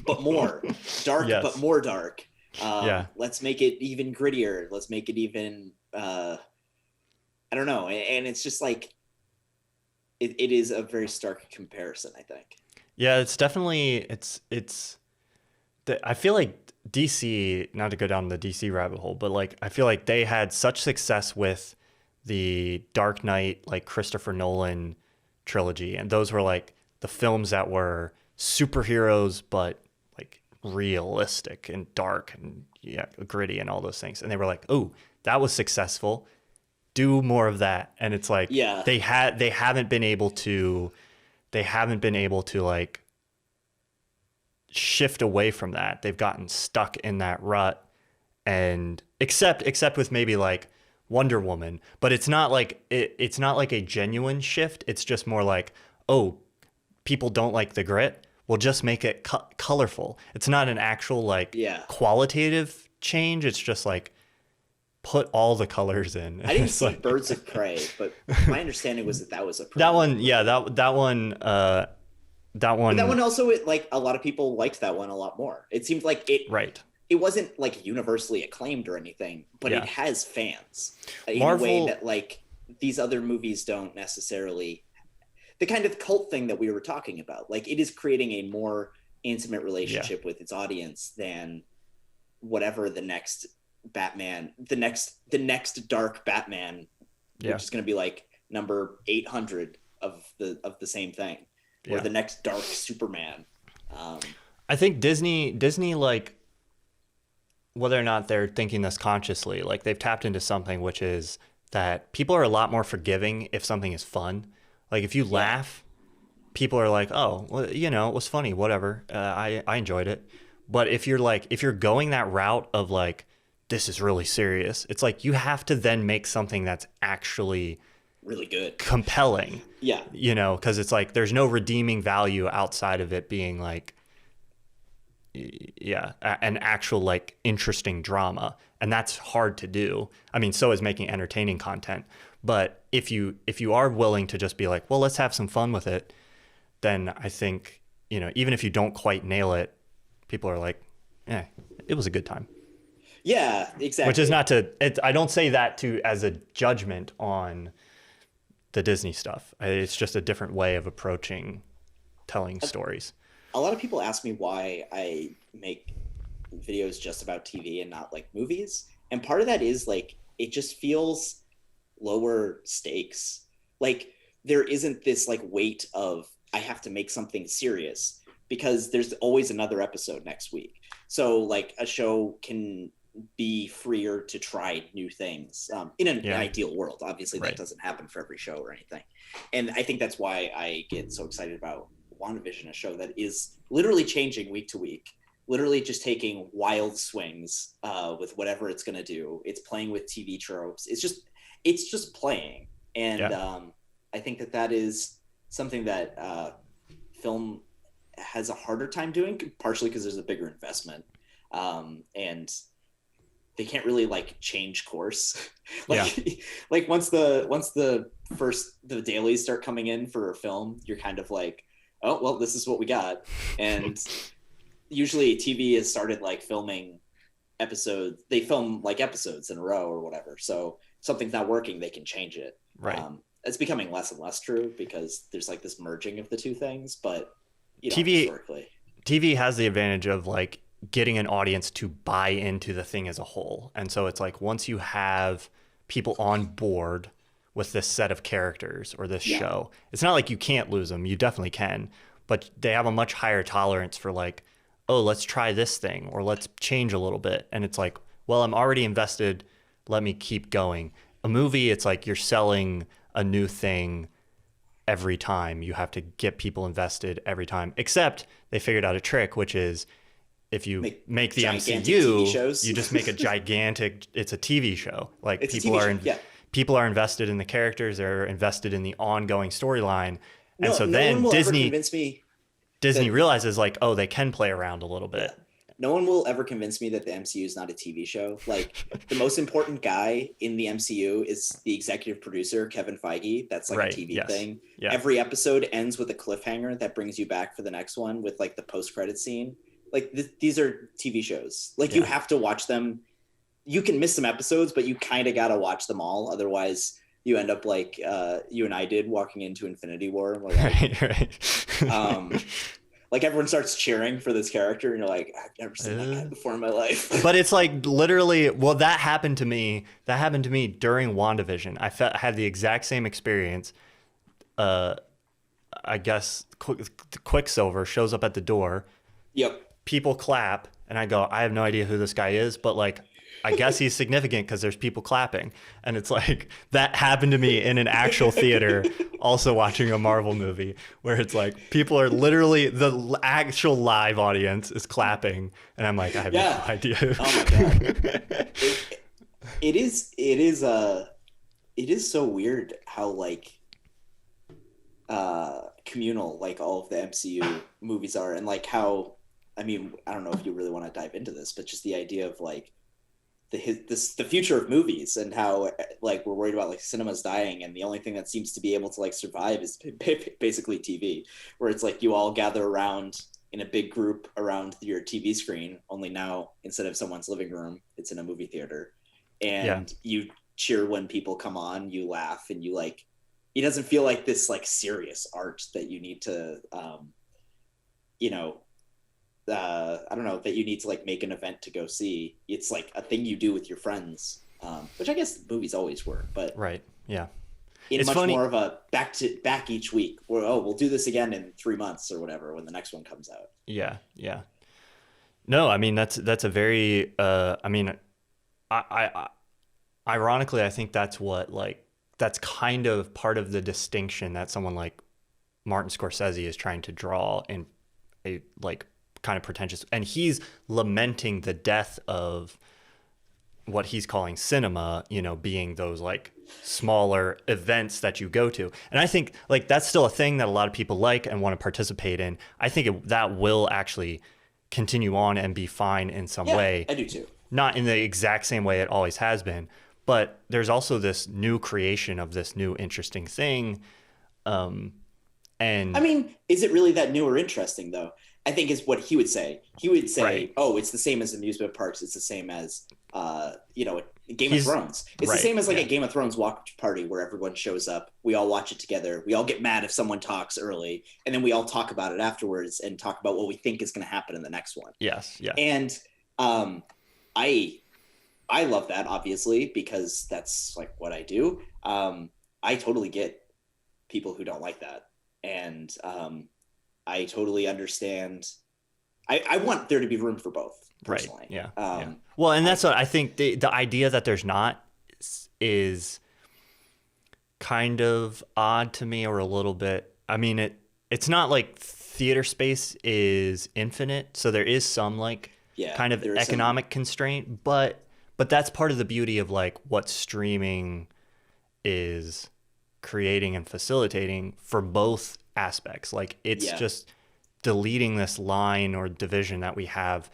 but more dark, Yes. but more dark. Yeah. Let's make it even grittier. Let's make it even, I don't know. And it's just like, it is a very stark comparison, I think. Yeah, it's definitely I feel like DC, not to go down the DC rabbit hole, but like I feel like they had such success with the Dark Knight, like Christopher Nolan trilogy, and those were like the films that were superheroes but like realistic and dark and gritty and all those things. And they were like, "Oh, that was successful. Do more of that." And it's like they haven't been able to like shift away from that. They've gotten stuck in that rut, and except with maybe like Wonder Woman, but it's not like it's not like a genuine shift. It's just more like, oh, people don't like the grit, we'll just make it colorful. It's not an actual like qualitative change. It's just like, put all the colors in. I didn't see like Birds of Prey, but my understanding was that was a that one. Yeah, that one. That one also, like a lot of people liked that one a lot more. It seemed like it. Right. It wasn't like universally acclaimed or anything, but it has fans in Marvel, a way that like these other movies don't necessarily. The kind of cult thing that we were talking about, like it is creating a more intimate relationship with its audience than whatever the next Batman, the next dark Batman, which is going to be like number 800 of the same thing, or the next dark Superman. I think Disney like, whether or not they're thinking this consciously, like they've tapped into something, which is that people are a lot more forgiving if something is fun. Like if you laugh, people are like, oh, well, it was funny, whatever. I enjoyed it. But if you're going that route of like, this is really serious, it's like you have to then make something that's actually really good, compelling. Yeah. Because it's like there's no redeeming value outside of it being like, an actual like interesting drama. And that's hard to do. I mean, so is making entertaining content. But if you are willing to just be like, well, let's have some fun with it, then I think, even if you don't quite nail it, people are like, it was a good time. Yeah, exactly. Which is I don't say that as a judgment on the Disney stuff. It's just a different way of approaching telling stories. A lot of people ask me why I make videos just about TV and not like movies. And part of that is like, it just feels lower stakes. Like there isn't this like weight of, I have to make something serious because there's always another episode next week. So like a show can be freer to try new things in an ideal world. Obviously that doesn't happen for every show or anything. And I think that's why I get so excited about WandaVision, a show that is literally changing week to week, literally just taking wild swings with whatever it's going to do. It's playing with TV tropes. It's just playing. And I think that is something that film has a harder time doing, partially because there's a bigger investment. And they can't really like change course. Like once the dailies start coming in for a film, you're kind of like, oh, well, this is what we got. And usually TV has started like filming episodes. They film like episodes in a row or whatever. So if something's not working, they can change it. Right. It's becoming less and less true because there's like this merging of the two things. But TV has the advantage of like getting an audience to buy into the thing as a whole. And so it's like once you have people on board with this set of characters or this Yeah. show. It's not like you can't lose them. You definitely can, but they have a much higher tolerance for like, oh, let's try this thing or let's change a little bit. And it's like, well, I'm already invested. Let me keep going. A movie, it's like you're selling a new thing every time. You have to get people invested every time, except they figured out a trick, which is if you make the gigantic TV MCU, shows. you just make a gigantic, it's a TV show. Like It's a people TV are, show, yeah. people are invested in the characters. They're invested in the ongoing storyline. And No, so no then one will ever Disney convince me that- realizes like, oh, they can play around a little bit. No one will ever convince me that the MCU is not a TV show. Like the most important guy in the MCU is the executive producer, Kevin Feige. That's like Right, a TV yes. thing. Yeah. Every episode ends with a cliffhanger that brings you back for the next one with like the post-credit scene. Like these are TV shows. Like you have to watch them. You can miss some episodes, but you kind of got to watch them all. Otherwise you end up like you and I did walking into Infinity War. We're like, Right. like everyone starts cheering for this character and you're like, I've never seen that guy before in my life. But it's like literally, well, that happened to me during WandaVision. I had the exact same experience. I guess Quicksilver shows up at the door. Yep. People clap and I go, I have no idea who this guy is, but like, I guess he's significant because there's people clapping. And it's like, that happened to me in an actual theater, also watching a Marvel movie, where it's like, people are literally, the actual live audience is clapping. And I'm like, I have no idea. Oh my God. It is so weird how like communal like all of the MCU movies are, and like how, I mean, I don't know if you really want to dive into this, but just the idea of like the future of movies and how like we're worried about like cinema's dying and the only thing that seems to be able to like survive is basically TV, where it's like you all gather around in a big group around your TV screen, only now instead of someone's living room, it's in a movie theater, and you cheer when people come on, you laugh, and you like, it doesn't feel like this like serious art that you need to I don't know, that you need to like make an event to go see. It's like a thing you do with your friends, which I guess movies always were, but right, yeah, it's much more of a back each week, where we'll do this again in 3 months or whatever when the next one comes out. Yeah. No, I mean that's a very I mean, I ironically I think that's what like that's kind of part of the distinction that someone like Martin Scorsese is trying to draw in a like kind of pretentious, and he's lamenting the death of what he's calling cinema, being those like smaller events that you go to. And I think like that's still a thing that a lot of people like and want to participate in. I think that will actually continue on and be fine in some way. I do too. Not in the exact same way it always has been, but there's also this new creation of this new interesting thing. And I mean, is it really that new or interesting though? I think is what he would say. He would say, right. Oh, it's the same as amusement parks. It's the same as, Game of Thrones. It's the same as like a Game of Thrones watch party where everyone shows up. We all watch it together. We all get mad if someone talks early, and then we all talk about it afterwards and talk about what we think is going to happen in the next one. Yes. Yeah. And I love that, obviously, because that's like what I do. I totally get people who don't like that. And I totally understand. I want there to be room for both, personally. Right. Yeah. Well, and that's what I think the idea that there's not is kind of odd to me, or a little bit. I mean, it's not like theater space is infinite, so there is some like kind of economic constraint, but that's part of the beauty of like what streaming is creating and facilitating for both aspects. Like it's just deleting this line or division that we have.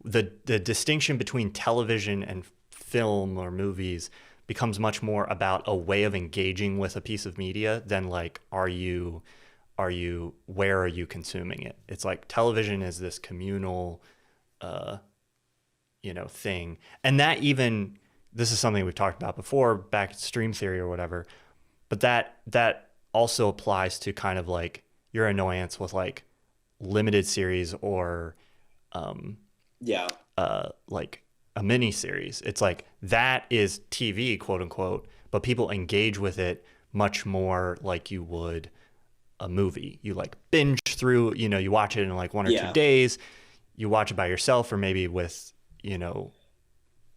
The distinction between television and film or movies becomes much more about a way of engaging with a piece of media than like where are you consuming it. It's like television is this communal thing, and that even, this is something we've talked about before back at stream theory or whatever, but that also applies to kind of like your annoyance with like limited series or like a mini series. It's like that is TV, quote unquote, but people engage with it much more like you would a movie. You like binge through, you watch it in like 1 or 2 days. You watch it by yourself or maybe with, your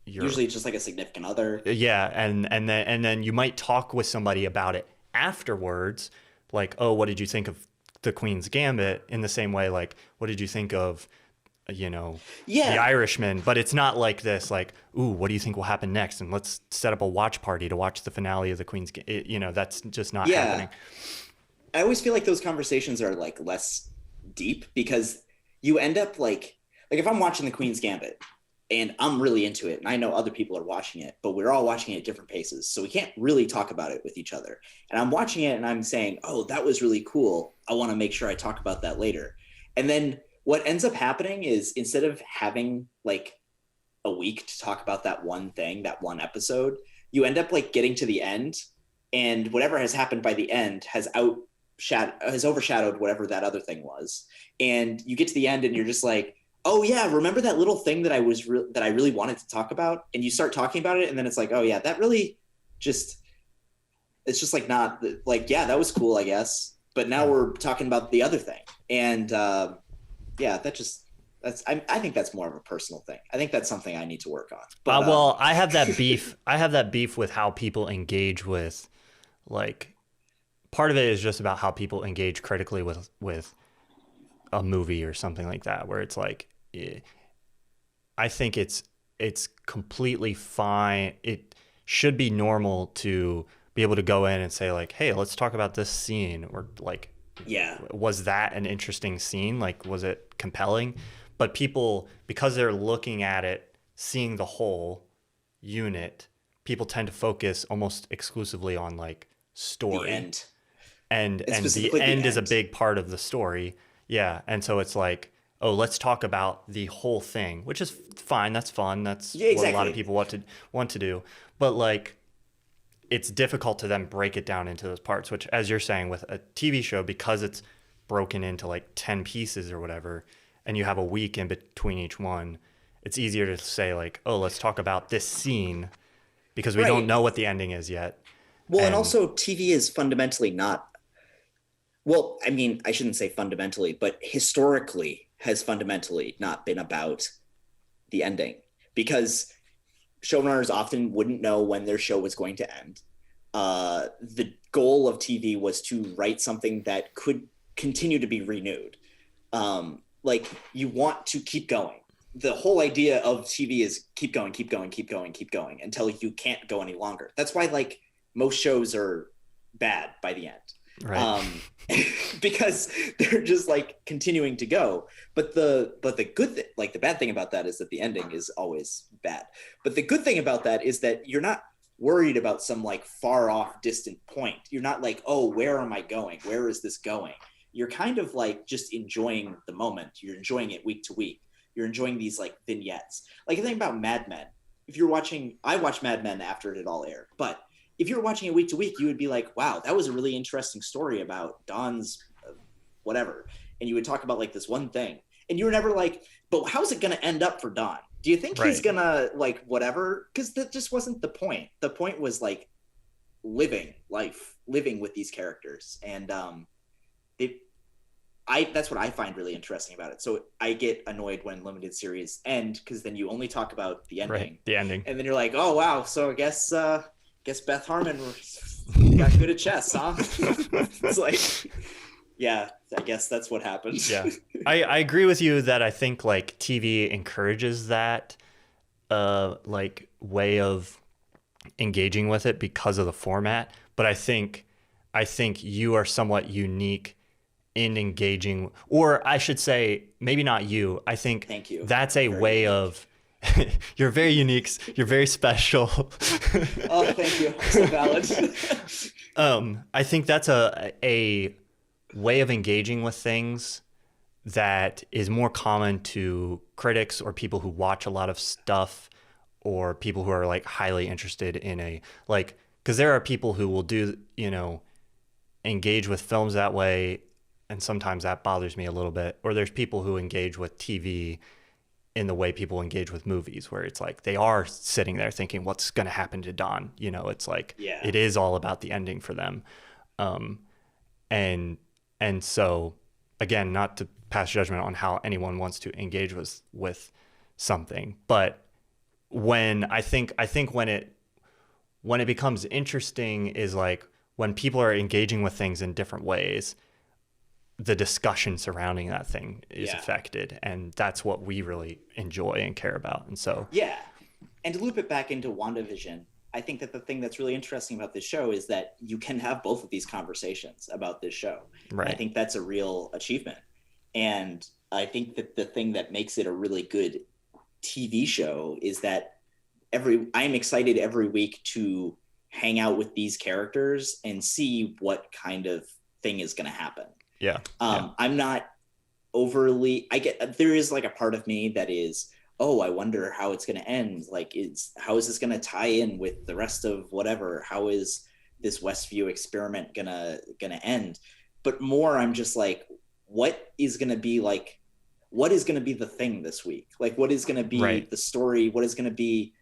usually just like a significant other. Yeah, and then you might talk with somebody about it afterwards, like, oh, what did you think of the Queen's Gambit? In the same way, like, what did you think of The Irishman? But it's not like this, like, ooh, what do you think will happen next? And let's set up a watch party to watch the finale of the Queen's Gambit. That's just not happening. I always feel like those conversations are like less deep because you end up like if I'm watching the Queen's Gambit and I'm really into it and I know other people are watching it, but we're all watching it at different paces, so we can't really talk about it with each other. And I'm watching it and I'm saying, oh, that was really cool. I want to make sure I talk about that later. And then what ends up happening is instead of having like a week to talk about that one thing, that one episode, you end up like getting to the end and whatever has happened by the end has overshadowed whatever that other thing was. And you get to the end and you're just like, oh yeah, remember that little thing that I really wanted to talk about? And you start talking about it and then it's like, oh yeah, that really it's just like not like, yeah, that was cool, I guess. But now we're talking about the other thing. And I think that's more of a personal thing. I think that's something I need to work on. But, well, I have that beef. I have that beef with how people engage with, like, part of it is just about how people engage critically with a movie or something like that, where it's like, I think it's completely fine. It should be normal to be able to go in and say like, hey, let's talk about this scene, or like, was that an interesting scene? Like, was it compelling? But people, because they're looking at it, seeing the whole unit, people tend to focus almost exclusively on like story. The end. And the end is a big part of the story. Yeah. And so it's like, oh, let's talk about the whole thing, which is fine. That's fun. That's what a lot of people want to do. But like, it's difficult to then break it down into those parts, which, as you're saying, with a TV show, because it's broken into like 10 pieces or whatever, and you have a week in between each one, it's easier to say like, oh, let's talk about this scene because we don't know what the ending is yet. Well, and also TV is fundamentally not, well, I mean, I shouldn't say fundamentally, but historically has fundamentally not been about the ending, because showrunners often wouldn't know when their show was going to end. The goal of TV was to write something that could continue to be renewed. Like, you want to keep going. The whole idea of TV is keep going, keep going, keep going, keep going until you can't go any longer. That's why like most shows are bad by the end. Right. Because they're just like continuing to go. But the good thing, like the bad thing about that is that the ending is always bad. But the good thing about that is that you're not worried about some like far off distant point. You're not like, oh, where am I going? Where is this going? You're kind of like just enjoying the moment. You're enjoying it week to week. You're enjoying these like vignettes. Like the thing about Mad Men, I watched Mad Men after it all aired, but if you were watching it week to week, you would be like, wow, that was a really interesting story about Don's whatever. And you would talk about like this one thing. And you were never like, but how's it going to end up for Don? Do you think he's going to like whatever? Because that just wasn't the point. The point was like living with these characters. And that's what I find really interesting about it. So I get annoyed when limited series end, because then you only talk about the ending. Right, the ending. And then you're like, oh, wow. So I guess Beth Harmon got good at chess, huh? It's like, yeah, I guess that's what happened. Yeah, I agree with you that I think like TV encourages that like way of engaging with it because of the format. But I think you are somewhat unique in engaging, or I should say, maybe not you. I think Thank you. That's a way of. You're very unique. You're very special. Oh, thank you. So valid. I think that's a way of engaging with things that is more common to critics or people who watch a lot of stuff, or people who are like highly interested in because there are people who will do, engage with films that way. And sometimes that bothers me a little bit. Or there's people who engage with TV in the way people engage with movies, where it's like they are sitting there thinking what's going to happen to Don. You know, it's like it is all about the ending for them. And so again, not to pass judgment on how anyone wants to engage with something, but when I think when it becomes interesting is like when people are engaging with things in different ways, the discussion surrounding that thing is affected, and that's what we really enjoy and care about. And so and to loop it back into WandaVision, I think that the thing that's really interesting about this show is that you can have both of these conversations about this show. Right. I think that's a real achievement, and I think that the thing that makes it a really good TV show is that I'm excited every week to hang out with these characters and see what kind of thing is going to happen. I'm not overly, there is like a part of me that is, oh, I wonder how it's going to end. Like, how is this going to tie in with the rest of whatever? How is this Westview experiment gonna end? But more, I'm just like, what is going to be the thing this week? Like, what is going to be the story? What is going to be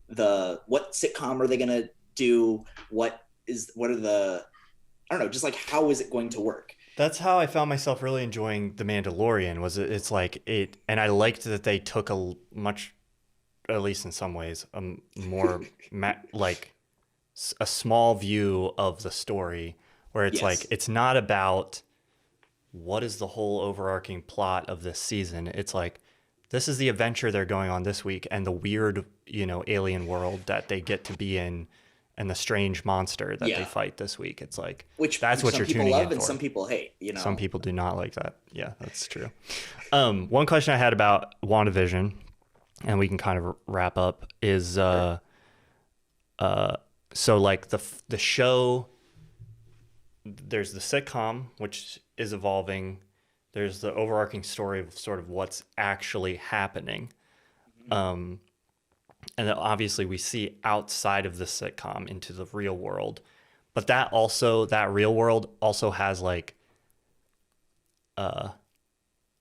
what sitcom are they going to do? What are the, I don't know, just like, how is it going to work? That's how I found myself really enjoying The Mandalorian. It's like and I liked that they took a much, at least in some ways, a more like a small view of the story, where it's like, it's not about what is the whole overarching plot of this season. It's like, this is the adventure they're going on this week, and the weird, alien world that they get to be in, and the strange monster that they fight this week. It's like, that's what you're tuning in for. Some people love and some people hate, Some people do not like that. Yeah, that's true. One question I had about WandaVision, and we can kind of wrap up, is so like the show, there's the sitcom, which is evolving. There's the overarching story of sort of what's actually happening. And then obviously we see outside of the sitcom into the real world. But that real world also has like, so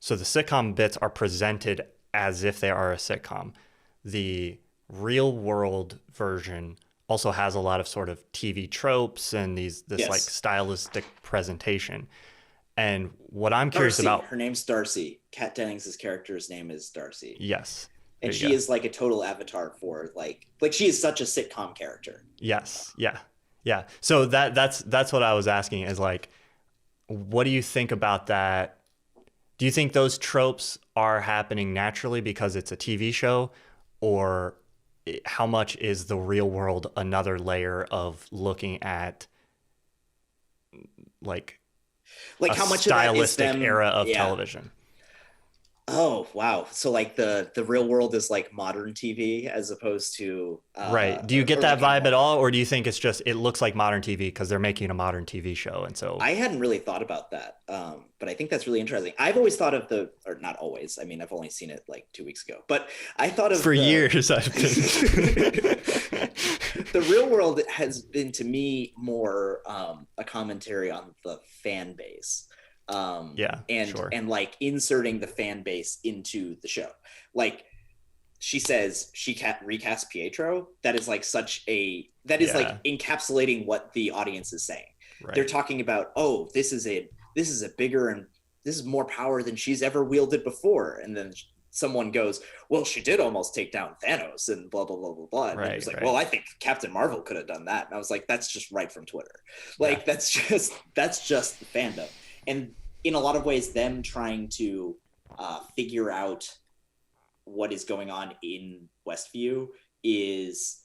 the sitcom bits are presented as if they are a sitcom. The real world version also has a lot of sort of TV tropes and this like stylistic presentation. And what I'm curious about, her name's Darcy. Kat Dennings' character's name is Darcy. Yes. And she is like a total avatar for like she is such a sitcom character. Yes. Yeah. Yeah. So that's what I was asking, is like, what do you think about that? Do you think those tropes are happening naturally because it's a TV show, or how much is the real world another layer of looking at like how much stylistic of that is them, era of television? Oh, wow. So like the real world is like modern TV as opposed to right. Do you get that vibe at all, or do you think it's just, it looks like modern TV because they're making a modern TV show? And so I hadn't really thought about that, but I think that's really interesting. I've always thought of or not always, I mean, I've only seen it like 2 weeks ago, but I thought of years I've been the real world has been to me more a commentary on the fan base. And like inserting the fan base into the show. Like, she says she can't recast Pietro. That is like like encapsulating what the audience is saying. Right. They're talking about, oh, this is a bigger, and this is more power than she's ever wielded before. And then someone goes, well, she did almost take down Thanos and blah, blah, blah, blah, blah. And it was like, well, I think Captain Marvel could have done that. And I was like, that's just right from Twitter. Like, that's just the fandom. And in a lot of ways, them trying to figure out what is going on in Westview is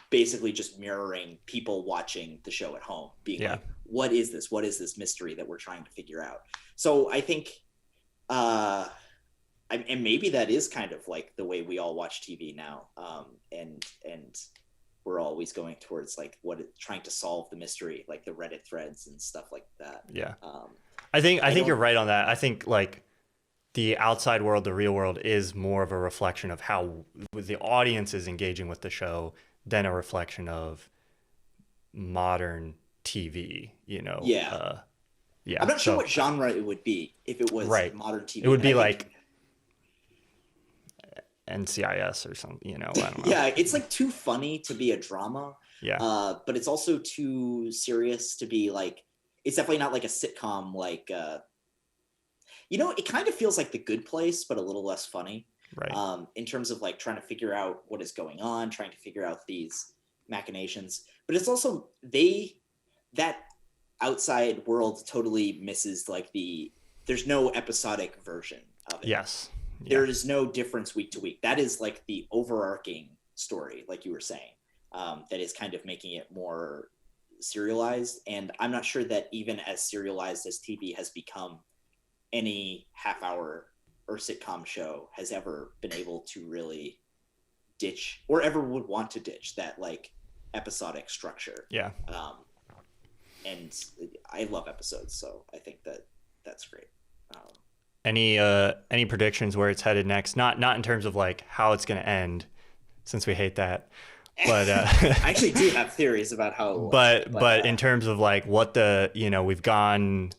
basically just mirroring people watching the show at home, being like, what is this? What is this mystery that we're trying to figure out? So I think, and maybe that is kind of like the way we all watch TV now. And we're always going towards like trying to solve the mystery, like the Reddit threads and stuff like that. Yeah. I think you're right on that. I think like the outside world, the real world, is more of a reflection of how the audience is engaging with the show than a reflection of modern TV, Yeah. I'm not sure what genre it would be if it was modern TV. It would be like NCIS or something, you know, I don't know. Yeah, it's like too funny to be a drama. Yeah. But it's also too serious to be like, it's definitely not like a sitcom, like, you know, it kind of feels like The Good Place, but a little less funny. Right. In terms of like trying to figure out what is going on, trying to figure out these machinations. But it's also, that outside world totally misses like there's no episodic version of it. Yes. Yeah. There is no difference week to week. That is like the overarching story, like you were saying, that is kind of making it more serialized. And I'm not sure that even as serialized as TV has become, any half hour or sitcom show has ever been able to really ditch or ever would want to ditch that like episodic structure. Yeah. And I love episodes, so I think that's great. Any predictions where it's headed next? Not in terms of like how it's going to end, since we hate that. But I actually do have theories about how. But in terms of like what we've gone.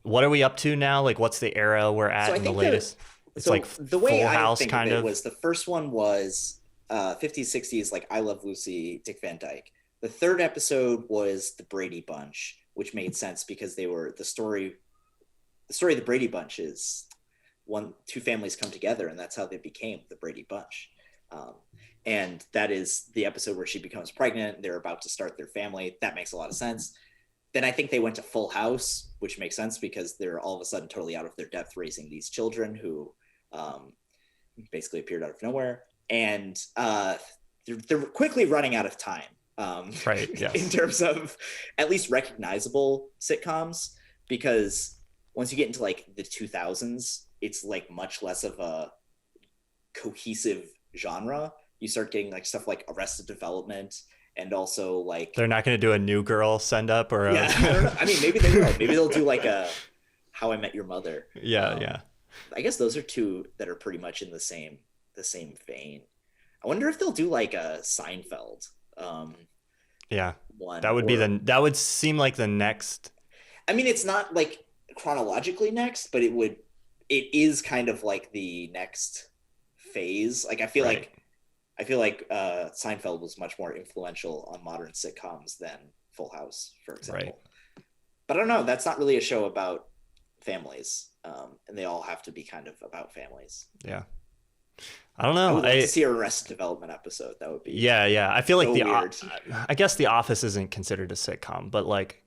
What are we up to now? Like, what's the era we're at in the latest? It's like the way Full I House think kind of of. it was the first one was 50s, 60s, like I Love Lucy, Dick Van Dyke. The third episode was the Brady Bunch, which made sense because they were the story of the Brady Bunch is two families come together, and that's how they became the Brady Bunch. And that is the episode where she becomes pregnant. They're about to start their family. That makes a lot of sense. Then I think they went to Full House, which makes sense because they're all of a sudden totally out of their depth raising these children who basically appeared out of nowhere. And they're quickly running out of time. Right, yes. In terms of at least recognizable sitcoms, because once you get into like the 2000s, it's like much less of a cohesive genre. You start getting like stuff like Arrested Development, and also like They're not going to do a New Girl send up or yeah, I don't know. I mean, maybe they will. Maybe they'll do like a How I Met Your Mother. Yeah. I guess those are two that are pretty much in the same vein. I wonder if they'll do like a Seinfeld. Yeah. One That would would seem like the next. I mean, it's not like chronologically next, but it is kind of like the next phase. Like I feel like Seinfeld was much more influential on modern sitcoms than Full House, for example. Right. But I don't know. That's not really a show about families, and they all have to be kind of about families. Yeah. I don't know. I would like to see a Arrested Development episode. That would be yeah. I feel like so weird. I guess The Office isn't considered a sitcom, but like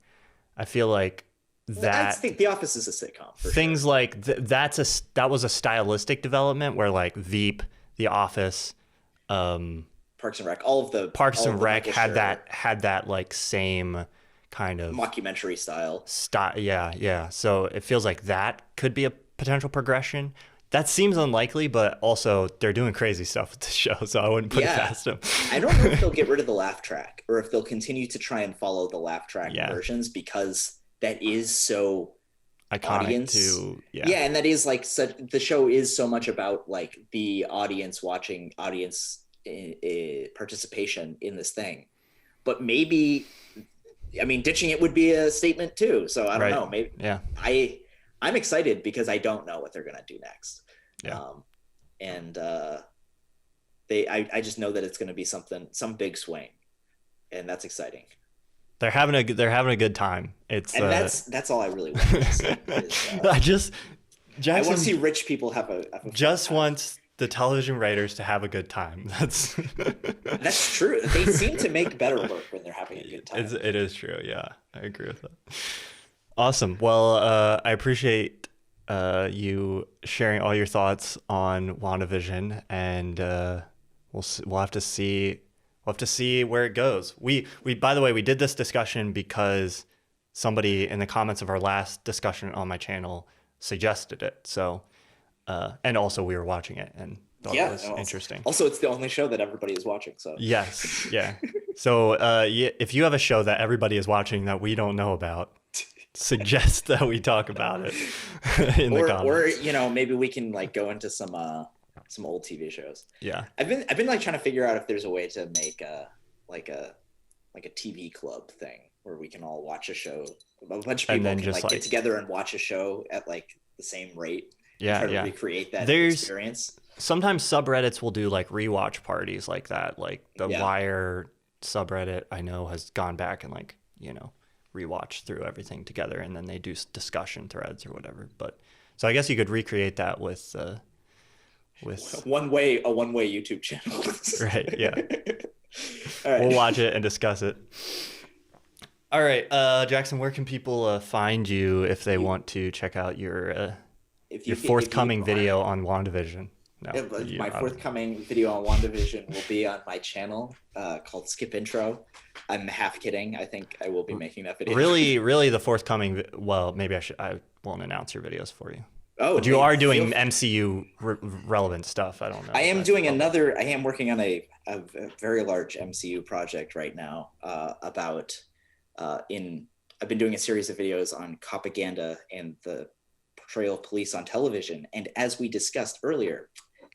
I feel like that. I think The Office is a sitcom. For things sure. like that was a stylistic development where like Veep, The Office, Parks and Rec, all of the Parks and Rec Michael had that like same kind of mockumentary style. Yeah. So it feels like that could be a potential progression. That seems unlikely, but also they're doing crazy stuff with the show, so I wouldn't put it past them. I don't know if they'll get rid of the laugh track or if they'll continue to try and follow the laugh track versions, because that is so iconic audience. And that is like the show is so much about like the audience watching, audience participation in this thing. But maybe, I mean, ditching it would be a statement too. So I don't know. Maybe I'm excited because I don't know what they're gonna do next. I just know that it's gonna be some big swing, and that's exciting. They're having a good time. That's all I really want to see. I want to see rich people have a just want the television writers to have a good time. That's true. They seem to make better work when they're having a good time. It is true. Yeah, I agree with that. Awesome. Well, I appreciate you sharing all your thoughts on WandaVision, and we'll have to see where it goes. We by the way, we did this discussion because somebody in the comments of our last discussion on my channel suggested it. So, and also we were watching it and thought it was interesting. Also, it's the only show that everybody is watching. So yes, yeah. So if you have a show that everybody is watching that we don't know about, suggest that we talk about it in the comments. Or maybe we can like go into some old TV shows. Yeah, I've been like trying to figure out if there's a way to make a TV club thing where we can all watch a show. A bunch of people can just get together and watch a show at like the same rate. Yeah, try to recreate that experience. sometimes subreddits will do like rewatch parties like that. Like the Yeah. Wire subreddit, I know, has gone back and like, rewatch through everything together, and then they do discussion threads or whatever. But so I guess you could recreate that with a one-way YouTube channel. Right, yeah. All right. We'll watch it and discuss it. All right, Jackson, where can people find you if they want to check out your forthcoming video on WandaVision? No, my forthcoming video on WandaVision will be on my channel called Skip Intro. I'm half kidding. I think I will be making that video. Really, the forthcoming. Well, maybe I won't announce your videos for you. Oh, but you are doing MCU relevant stuff. I don't know. I am doing another. I am working on a very large MCU project right now about. I've been doing a series of videos on propaganda and the portrayal of police on television. And as we discussed earlier,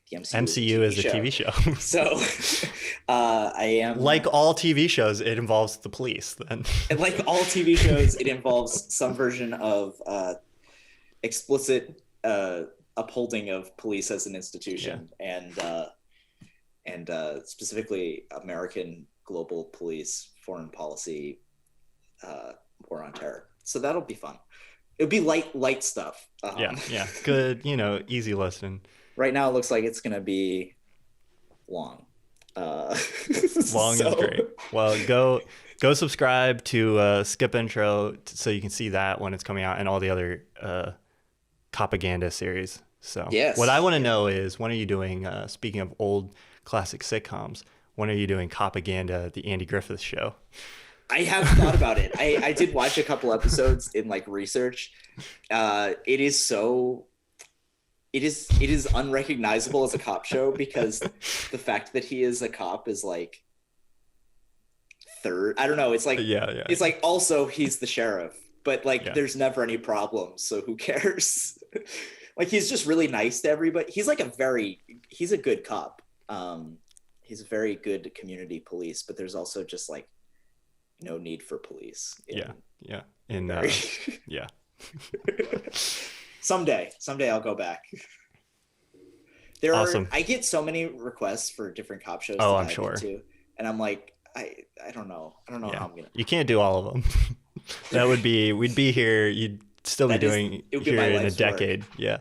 the MCU is a TV show. So I am... Like all TV shows, it involves the police then. And like all TV shows, it involves some version of explicit upholding of police as an institution, and specifically American global police, foreign policy, war on terror. So that'll be fun. It'll be light stuff. Yeah. Good, easy listening. Right now it looks like it's gonna be long. Long is great. Well, go subscribe to Skip Intro so you can see that when it's coming out, and all the other propaganda series. So yes. What I want to know is, when are you doing, speaking of old classic sitcoms, when are you doing propaganda, the Andy Griffith Show? I have thought about it. I did watch a couple episodes in like research. It is unrecognizable as a cop show because the fact that he is a cop is like third. I don't know. It's like It's like also he's the sheriff, but like there's never any problems, so who cares? Like he's just really nice to everybody. He's like he's a good cop. He's a very good community police, but there's also just like no need for police. Someday I'll go back. Awesome. I get so many requests for different cop shows. Oh, I'm sure. And I'm like, I don't know how I'm gonna. You can't do all of them. We'd be here. You'd still be doing here in a decade. Yeah.